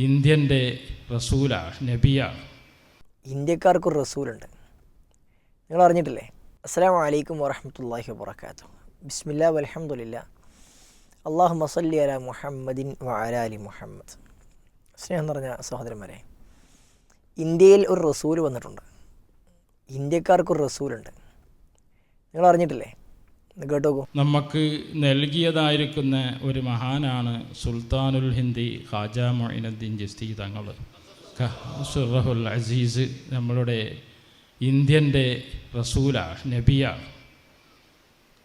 ഇന്ത്യൻ്റെ റസൂലാണ്, നബിയാണ്. ഇന്ത്യക്കാർക്കൊരു റസൂലുണ്ട്, നിങ്ങൾ അറിഞ്ഞിട്ടില്ലേ? അസ്സലാമു അലൈക്കും വറഹ്മത്തുള്ളാഹി വബറകാതുഹു. ബിസ്മില്ലാ വൽഹംദുലില്ലാ, അല്ലാഹുമ്മ സല്ലി അലാ മുഹമ്മദിൻ വഅലാ ആലി മുഹമ്മദ്. സ്നേഹം നിറഞ്ഞ സഹോദരന്മാരെ, ഇന്ത്യയിൽ ഒരു റസൂൽ വന്നിട്ടുണ്ട്, ഇന്ത്യക്കാർക്കൊരു റസൂലുണ്ട്, നിങ്ങൾ അറിഞ്ഞിട്ടില്ലേ? കേട്ടോക്കൂ. നമുക്ക് നൽകിയതായിരിക്കുന്ന ഒരു മഹാനാണ് സുൽത്താനുൽ ഹിന്ദി ഖാജ മൊയ്നുദ്ദീൻ ചിസ്തി തങ്ങൾ. സുറഹുൽ അസീസ് നമ്മളുടെ ഇന്ത്യൻ്റെ റസൂലാണ്, നബിയാണ്.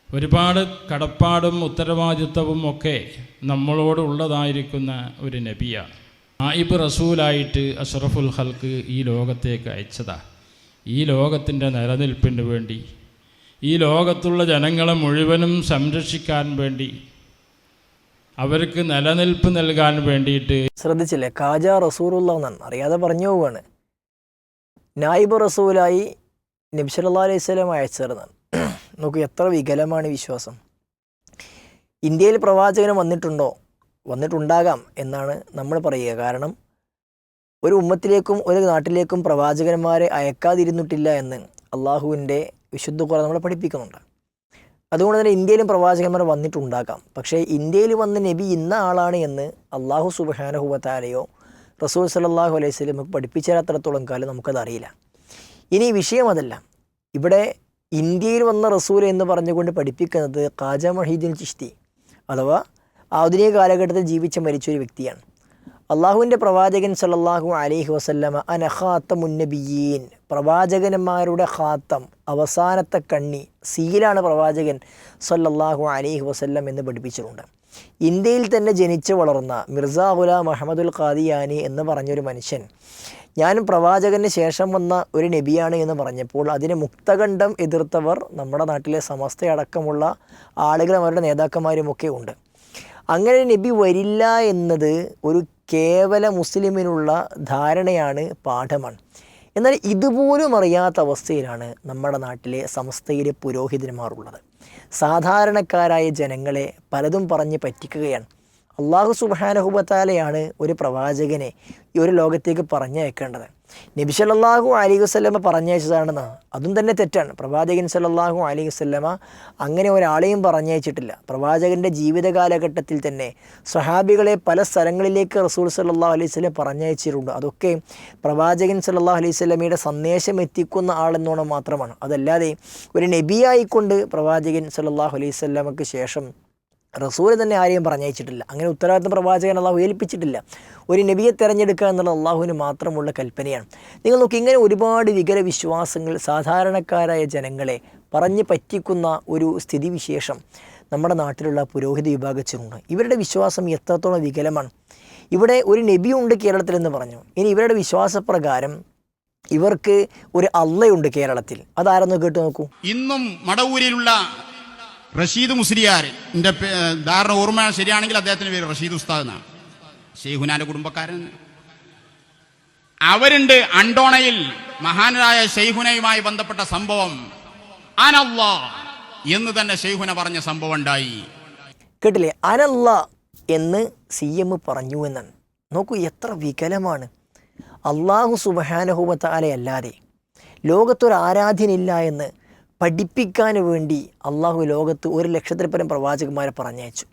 ഒരുപാട് കടപ്പാടും ഉത്തരവാദിത്വവും ഒക്കെ നമ്മളോടുള്ളതായിരിക്കുന്ന ഒരു നബിയാണ്. നായിബ് റസൂലായിട്ട് അഷ്റഫുൽ ഖൽക്ക് ഈ ലോകത്തേക്ക് അയച്ചതാണ്. ഈ ലോകത്തിൻ്റെ നിലനിൽപ്പിന് വേണ്ടി, ഈ ലോകത്തുള്ള ജനങ്ങളെ മുഴുവനും സംരക്ഷിക്കാൻ വേണ്ടി, അവർക്ക് നിലനിൽപ്പ് നൽകാൻ വേണ്ടിയിട്ട്. ശ്രദ്ധിച്ചില്ലേ? ഖാജ റസൂലുള്ളാഹ് എന്നാണ്, അറിയാതെ പറഞ്ഞു പോവുകയാണ്. നായിബ് റസൂലായി നബി സല്ലല്ലാഹു അലൈഹി വസല്ലം അയച്ചതാണ്. നോക്കൂ, എത്ര വികലമാണ് വിശ്വാസം. ഇന്ത്യയിൽ പ്രവാചകന് വന്നിട്ടുണ്ടോ? വന്നിട്ടുണ്ടാകാം എന്നാണ് നമ്മൾ പറയുക. കാരണം ഒരു ഉമ്മത്തിലേക്കും ഒരു നാട്ടിലേക്കും പ്രവാചകന്മാരെ അയക്കാതിരുന്നിട്ടില്ല എന്ന് അള്ളാഹുവിൻ്റെ വിശുദ്ധ ഖുർആൻ നമ്മളെ പഠിപ്പിക്കുന്നുണ്ട്. അതുകൊണ്ട് തന്നെ ഇന്ത്യയിലും പ്രവാചകന്മാർ വന്നിട്ടുണ്ടാകാം. പക്ഷേ ഇന്ത്യയിൽ വന്ന നബി ഇന്ന ആളാണ് എന്ന് അള്ളാഹു സുബ്ഹാനഹു വ തആലയോ റസൂൽ സല്ലല്ലാഹു അലൈഹി വസല്ലം നമുക്ക് പഠിപ്പിച്ചു തരാത്തിടത്തോളം കാലം നമുക്കത് അറിയില്ല. ഇനി വിഷയം അതല്ല. ഇവിടെ ഇന്ത്യയിൽ വന്ന റസൂൽ എന്ന് പറഞ്ഞുകൊണ്ട് പഠിപ്പിക്കുന്നത് ഖാജ മൊഹീദ്ദീൻ ചിശ്തി അഥവാ ആധുനിക കാലഘട്ടത്തിൽ ജീവിച്ച് മരിച്ചൊരു വ്യക്തിയാണ്. അള്ളാഹുവിൻ്റെ പ്രവാചകൻ സല്ലല്ലാഹു അലൈഹി വസല്ലമ അന ഖാത്തമുൻ നബിയീൻ, പ്രവാചകന്മാരുടെ ഖാത്തം, അവസാനത്തെ കണ്ണി, സീലാണ് പ്രവാചകൻ സല്ലല്ലാഹു അലൈഹി വസല്ലം എന്ന് പഠിപ്പിച്ചിട്ടുണ്ട്. ഇന്ത്യയിൽ തന്നെ ജനിച്ച് വളർന്ന മിർസ ഗുലാം അഹ്മദുൽ ഖാദിയാനി എന്ന് പറഞ്ഞൊരു മനുഷ്യൻ ഞാൻ പ്രവാചകന് ശേഷം വന്ന ഒരു നബിയാണ് എന്ന് പറഞ്ഞപ്പോൾ അതിനെ മുക്തകണ്ഠം എതിർത്തവർ നമ്മുടെ നാട്ടിലെ സമസ്തയടക്കമുള്ള ആളുകളും അവരുടെ നേതാക്കന്മാരുമൊക്കെ ഉണ്ട്. അങ്ങനെ നബി വരില്ല എന്നത് ഒരു കേവല മുസ്ലിമിനുള്ള ധാരണയാണ്, പാഠമാണ്. എന്നാൽ ഇതുപോലും അറിയാത്ത അവസ്ഥയിലാണ് നമ്മുടെ നാട്ടിലെ സമസ്തയിലെ പുരോഹിതന്മാരുള്ളത്. സാധാരണക്കാരായ ജനങ്ങളെ പലതും പറഞ്ഞ് പറ്റിക്കുകയാണ്. അള്ളാഹു സുബ്ഹാനഹു വ തആലയാണ് ഒരു പ്രവാചകനെ ഈ ഒരു ലോകത്തേക്ക് പറഞ്ഞയക്കേണ്ടത്. നബി സല്ലല്ലാഹു അലൈഹി വസല്ലമ പറഞ്ഞയച്ചതാണെന്ന്, അതും തന്നെ തെറ്റാണ്. പ്രവാചകൻ സല്ലല്ലാഹു അലൈഹി വസല്ലമ അങ്ങനെ ഒരാളെയും പറഞ്ഞയച്ചിട്ടില്ല. പ്രവാചകൻ്റെ ജീവിത കാലഘട്ടത്തിൽ തന്നെ സ്വഹാബികളെ പല സ്ഥലങ്ങളിലേക്ക് റസൂൽ സല്ലല്ലാഹു അലൈഹി വസല്ലം പറഞ്ഞയച്ചിട്ടുണ്ട്. അതൊക്കെ പ്രവാചകൻ സല്ലല്ലാഹു അലൈഹി വസല്ലമയുടെ സന്ദേശം എത്തിക്കുന്ന ആളെന്നോണം മാത്രമാണ്. അതല്ലാതെ ഒരു നബിയായിക്കൊണ്ട് പ്രവാചകൻ സല്ലല്ലാഹു അലൈഹി വസല്ലമക്ക് ശേഷം റസൂൽ തന്നെ ആരെയും പറഞ്ഞയച്ചിട്ടില്ല. അങ്ങനെ ഉത്തരവാദിത്വം പ്രവാചകൻ അള്ളാഹു ഏൽപ്പിച്ചിട്ടില്ല. ഒരു നബിയെ തിരഞ്ഞെടുക്കുക എന്നുള്ളത് അള്ളാഹുവിന് മാത്രമുള്ള കൽപ്പനയാണ്. നിങ്ങൾ നോക്കി, ഇങ്ങനെ ഒരുപാട് വികല വിശ്വാസങ്ങൾ സാധാരണക്കാരായ ജനങ്ങളെ പറഞ്ഞ് പറ്റിക്കുന്ന ഒരു സ്ഥിതിവിശേഷം നമ്മുടെ നാട്ടിലുള്ള പുരോഹിത വിഭാഗത്തിനുണ്ട്. ഇവരുടെ വിശ്വാസം എത്രത്തോളം വികലമാണ്. ഇവിടെ ഒരു നബിയുണ്ട് കേരളത്തിലെന്ന് പറഞ്ഞു. ഇനി ഇവരുടെ വിശ്വാസപ്രകാരം ഇവർക്ക് ഒരു അള്ളയുണ്ട് കേരളത്തിൽ. അതാരെന്ന് കേട്ട് നോക്കൂ. ഇന്നും മടവൂരിലുള്ള റഷീദ് മുസ്ലിയാർ, എൻ്റെ ധാരണ ഓർമ്മ ശരിയാണെങ്കിൽ അദ്ദേഹത്തിൻ്റെ പേര് റഷീദ് ഉസ്താദ് എന്നാണ്, ഷെയ്ഖുനാന്റെ കുടുംബക്കാരൻ. അവരുണ്ട് അണ്ടോണയിൽ മഹാനായ ഷെയ്ഖുനയുമായി ബന്ധപ്പെട്ട സംഭവം അനല്ലാ എന്ന് തന്നെ ഷെയ്ഖുന പറഞ്ഞ സംഭവം ഉണ്ടായി. കേട്ടില്ലേ? അനല്ലാ എന്ന് CM പറഞ്ഞു എന്നാണ്. നോക്കൂ, എത്ര വികലമാണ്. അള്ളാഹു സുബ്ഹാനഹു വ തആല അല്ലാതെ ലോകത്തൊരു ആരാധ്യനില്ല എന്ന് പഠിപ്പിക്കാൻ വേണ്ടി അള്ളാഹു ലോകത്ത് 1,00,000-ൽ പരം പ്രവാചകന്മാരെ പറഞ്ഞയച്ചു.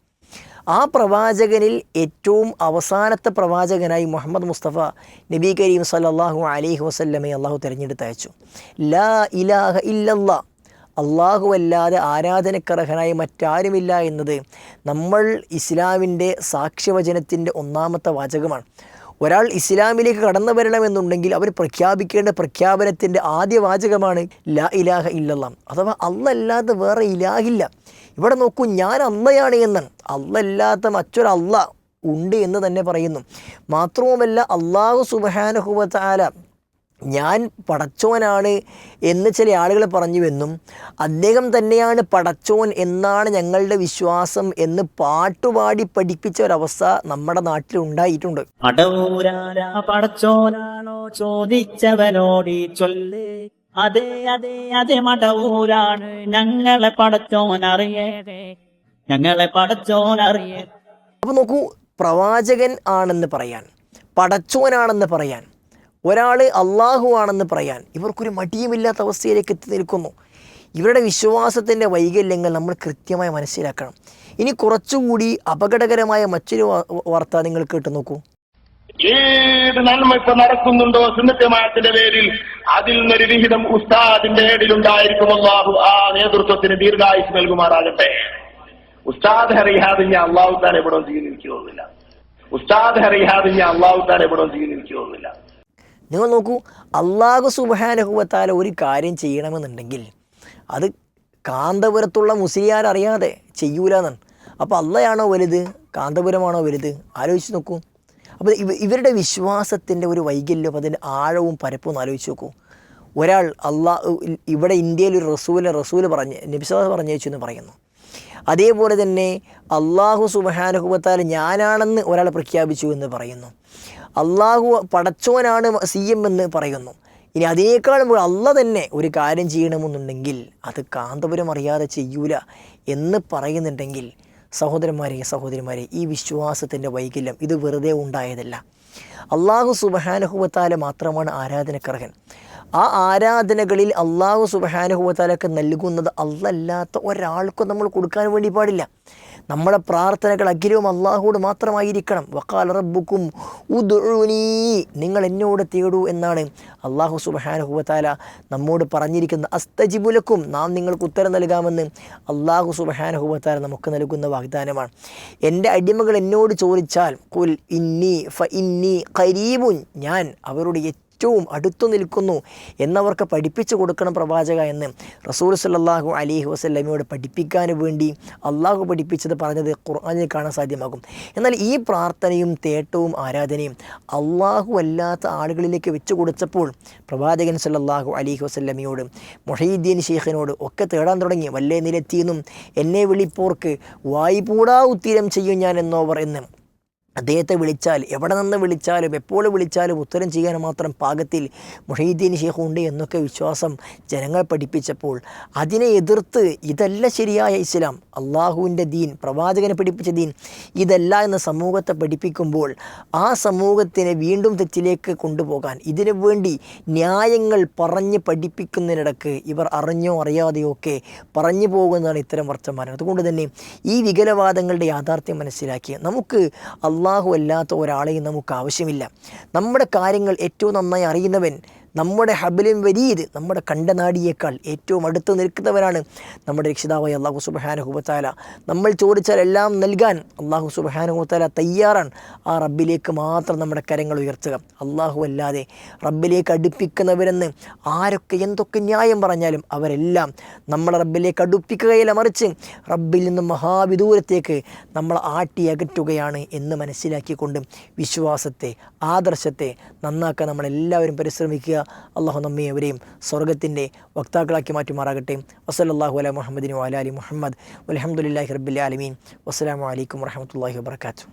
ആ പ്രവാചകനിൽ ഏറ്റവും അവസാനത്തെ പ്രവാചകനായി മുഹമ്മദ് മുസ്തഫ നബി കരീം സല്ലല്ലാഹു അലൈഹി വസല്ലമയെ അള്ളാഹു തിരഞ്ഞെടുത്തയച്ചു. ലാ ഇലാഹ ഇല്ലല്ലാ, അള്ളാഹു അല്ലാതെ ആരാധനക്കർഹനായി മറ്റാരുമില്ല എന്നത് നമ്മൾ ഇസ്ലാമിൻ്റെ സാക്ഷ്യവചനത്തിൻ്റെ ഒന്നാമത്തെ വാചകമാണ്. ഒരാൾ ഇസ്ലാമിലേക്ക് കടന്നു വരണമെന്നുണ്ടെങ്കിൽ അവർ പ്രഖ്യാപിക്കേണ്ട പ്രഖ്യാപനത്തിൻ്റെ ആദ്യ വാചകമാണ് ലാ ഇലാഹ ഇല്ലല്ലാഹ്, അഥവാ അല്ലാതെ വേറെ ഇലാഹില്ല. ഇവിടെ നോക്കൂ, ഞാൻ അള്ളയാണ് എന്നാണ്. അല്ലാത്ത മറ്റൊരു അള്ള ഉണ്ട് എന്ന് തന്നെ പറയുന്നു. മാത്രവുമല്ല, അള്ളാഹു സുബ്ഹാനഹു വ തആല ഞാൻ പടച്ചോനാണ് എന്ന് ചില ആളുകൾ പറഞ്ഞുവെന്നും അദ്ദേഹം തന്നെയാണ് പടച്ചോൻ എന്നാണ് ഞങ്ങളുടെ വിശ്വാസം എന്ന് പാട്ടുപാടി പഠിപ്പിച്ച ഒരവസ്ഥ നമ്മുടെ നാട്ടിൽ ഉണ്ടായിട്ടുണ്ട്. പടച്ചോനാണോ ചോദിച്ചവനോട് ചൊല്ല്, അതെ അതെ അതെ മടവൂരാണ് ഞങ്ങളെ പടച്ചോൻ അറിയേ, ഞങ്ങളെ പടച്ചോൻ അറിയേ. അപ്പോൾ നോക്കൂ, പ്രവാചകൻ ആണെന്ന് പറയാൻ, പടച്ചോനാണെന്ന് പറയാൻ, ഒരാൾ അള്ളാഹു ആണെന്ന് പറയാൻ ഇവർക്കൊരു മടിയുമില്ലാത്ത അവസ്ഥയിലേക്ക് എത്തി നിൽക്കുന്നു. ഇവരുടെ വിശ്വാസത്തിൻ്റെ വൈകല്യങ്ങൾ നമ്മൾ കൃത്യമായി മനസ്സിലാക്കണം. ഇനി കുറച്ചുകൂടി അപകടകരമായ മറ്റൊരു വാർത്ത നിങ്ങൾ കേട്ടു നോക്കൂ. ഏത് നന്മ ഇപ്പൊ നടക്കുന്നുണ്ടോ സുന്നത്തമായത്തിന്റെ പേരിൽ, അതിൽ നിന്നൊരു വിഹിതം ഉസ്താദിന്റെ ഏടിലുണ്ടായിരിക്കും. അല്ലാഹു ആ നേതൃത്വത്തിന് ദീർഘായുസ് നൽകുമാറാകട്ടെ. ഉസ്താദ് ഹറിയാതെ ഞാൻ അള്ളാഹു താൻ എവിടെ ജീവിക്കുന്നില്ല. ഉസ്താദ് ഹറിയാതെ ഞാൻ അള്ളാഹു താൻ എവിടെ ജീവിക്കുന്നില്ല. നിങ്ങൾ നോക്കൂ, അള്ളാഹു സുബ്ഹാനഹു വ തആല ഒരു കാര്യം ചെയ്യണമെന്നുണ്ടെങ്കിൽ അത് കാന്തപുരത്തുള്ള മുസ്ലിയാർ അറിയാതെ ചെയ്യൂല എന്നാണ്. അപ്പോൾ അള്ളയാണോ വലുത്, കാന്തപുരമാണോ വലുത്? ആലോചിച്ച് നോക്കൂ. അപ്പോൾ ഇവരുടെ വിശ്വാസത്തിൻ്റെ ഒരു വൈകല്യം, അതിൻ്റെ ആഴവും പരപ്പും ആലോചിച്ച് നോക്കൂ. ഒരാൾ ഇവിടെ ഇന്ത്യയിൽ ഒരു റസൂല് പറഞ്ഞ് നബി സല്ലല്ലാഹു പറഞ്ഞു എന്ന് പറയുന്നു. അതേപോലെ തന്നെ അള്ളാഹു സുബ്ഹാനഹു വ തആല ഞാനാണെന്ന് ഒരാൾ പ്രഖ്യാപിച്ചു എന്ന് പറയുന്നു. അള്ളാഹു പടച്ചോനാണ് CM എന്ന് പറയുന്നു. ഇനി അതിനേക്കാളും അള്ളാഹ് തന്നെ ഒരു കാര്യം ചെയ്യണമെന്നുണ്ടെങ്കിൽ അത് കാന്തപുരം അറിയാതെ ചെയ്യൂല എന്ന് പറയുന്നുണ്ടെങ്കിൽ, സഹോദരന്മാരെ ഈ വിശ്വാസത്തിൻ്റെ വൈകല്യം ഇത് വെറുതെ ഉണ്ടായതല്ല. അള്ളാഹു സുബ്ഹാനഹു വ തആല മാത്രമാണ് ആരാധനക്കർഹൻ. ആ ആരാധനകളിൽ അള്ളാഹു സുബ്ഹാനഹു വ തആലക്ക് നൽകുന്നത് അല്ലാത്ത ഒരാൾക്കും നമ്മൾ കൊടുക്കാൻ വേണ്ടി പാടില്ല. നമ്മുടെ പ്രാർത്ഥനകൾ അഖിലവും അള്ളാഹുവോട് മാത്രമായിരിക്കണം. വഖാല റബ്ബുക്കും ഉദ്ഉനി, നിങ്ങൾ എന്നോട് തേടൂ എന്നാണ് അള്ളാഹു സുബ്ഹാനഹു വ തആല നമ്മോട് പറഞ്ഞിരിക്കുന്നത്. അസ്തജിബു ലക്കും, നാം നിങ്ങൾക്ക് ഉത്തരം നൽകാമെന്ന് അള്ളാഹു സുബ്ഹാനഹു വ തആല നമുക്ക് നൽകുന്ന വാഗ്ദാനമാണ്. എൻ്റെ അടിമകൾ എന്നോട് ചോദിച്ചാൽ ഖുൽ ഇന്നി ഫഇന്നി ഖരീബുൻ, ഞാൻ അവരുടെ ഏറ്റവും അടുത്തു നിൽക്കുന്നു എന്നവർക്ക് പഠിപ്പിച്ചു കൊടുക്കണം പ്രവാചക എന്ന് റസൂൽ സല്ലല്ലാഹു അലൈഹി വസല്ലമയോട് പഠിപ്പിക്കാൻ വേണ്ടി അള്ളാഹു പഠിപ്പിച്ചത് പറഞ്ഞത് ഖുർആനിൽ കാണാൻ സാധ്യമാകും. എന്നാൽ ഈ പ്രാർത്ഥനയും തേട്ടവും ആരാധനയും അള്ളാഹു അല്ലാത്ത ആളുകളിലേക്ക് വെച്ചു കൊടുത്തപ്പോൾ പ്രവാചകൻ സല്ലല്ലാഹു അലൈഹി വസല്ലമയോട്, മുഹീദ്ദീൻ ശൈഖിനോട് ഒക്കെ തേടാൻ തുടങ്ങി. വല്ലേ നിലത്തിയെന്നും എന്നെ വിളിപ്പോർക്ക് വായ്പൂടാ ഉത്തരം ചെയ്യും ഞാൻ എന്നോവർ എന്ന് അദ്ദേഹത്തെ വിളിച്ചാൽ, എവിടെ നിന്ന് വിളിച്ചാലും എപ്പോൾ വിളിച്ചാലും ഉത്തരം ചെയ്യാൻ മാത്രം പാകത്തിൽ മുഹീദ്ദീൻ ശൈഖ് ഉണ്ട് എന്നൊക്കെ വിശ്വാസം ജനങ്ങൾ പഠിപ്പിച്ചപ്പോൾ അതിനെ എതിർത്ത് ഇതല്ല ശരിയായ ഇസ്ലാം, അള്ളാഹുവിൻ്റെ ദീൻ, പ്രവാചകനെ പഠിപ്പിച്ച ദീൻ ഇതല്ല എന്ന് സമൂഹത്തെ പഠിപ്പിക്കുമ്പോൾ ആ സമൂഹത്തിനെ വീണ്ടും തെറ്റിലേക്ക് കൊണ്ടുപോകാൻ ഇതിനു വേണ്ടി ന്യായങ്ങൾ പറഞ്ഞ് പഠിപ്പിക്കുന്നതിനിടക്ക് ഇവർ അറിഞ്ഞോ അറിയാതെയോ ഒക്കെ പറഞ്ഞു പോകുന്നതാണ് ഇത്തരം വർത്തമാനം. അതുകൊണ്ട് തന്നെ ഈ വികലവാദങ്ങളുടെ യാഥാർത്ഥ്യം മനസ്സിലാക്കി നമുക്ക് അള്ളാഹു അല്ലാത്ത ഒരാളെയും നമുക്ക് ആവശ്യമില്ല. നമ്മുടെ കാര്യങ്ങൾ ഏറ്റവും നന്നായി അറിയുന്നവൻ, നമ്മുടെ ഹബ്ലുൻ വരീദ്, നമ്മുടെ കണ്ടനാടിയേക്കാൾ ഏറ്റവും അടുത്ത് നിൽക്കുന്നവരാണ് നമ്മുടെ രക്ഷിതാവായ അള്ളാഹു സുബ്ഹാനഹു വ തആല. നമ്മൾ ചോദിച്ചാൽ എല്ലാം നൽകാൻ അള്ളാഹു സുബ്ഹാനഹു വ തആല തയ്യാറാണ്. ആ റബ്ബിലേക്ക് മാത്രം നമ്മുടെ കരങ്ങൾ ഉയർത്തുക. അള്ളാഹു അല്ലാതെ റബ്ബിലേക്ക് അടുപ്പിക്കുന്നവരെന്ന് ആരൊക്കെ എന്തൊക്കെ ന്യായം പറഞ്ഞാലും അവരെല്ലാം നമ്മളെ റബ്ബിലേക്ക് അടുപ്പിക്കുകയില്ല, മറിച്ച് റബ്ബിൽ നിന്നും മഹാവിദൂരത്തേക്ക് നമ്മൾ ആട്ടി അകറ്റുകയാണ് എന്ന് മനസ്സിലാക്കിക്കൊണ്ട് വിശ്വാസത്തെ, ആദർശത്തെ നന്നാക്കാൻ നമ്മളെല്ലാവരും പരിശ്രമിക്കുക. അള്ളാഹു നമ്മെ അവരെയും സ്വർഗത്തിൻ്റെ വക്താക്കളാക്കി മാറ്റുമാറാകട്ടെ. വസല്ലല്ലാഹു അലാ മുഹമ്മദിൻ വഅലാ ആലി മുഹമ്മദ് വൽഹംദുലില്ലാഹി റബ്ബിൽ ആലമീൻ. വസ്സലാമു അലൈക്കും വറഹ്മത്തുള്ളാഹി വബറകാതുഹു.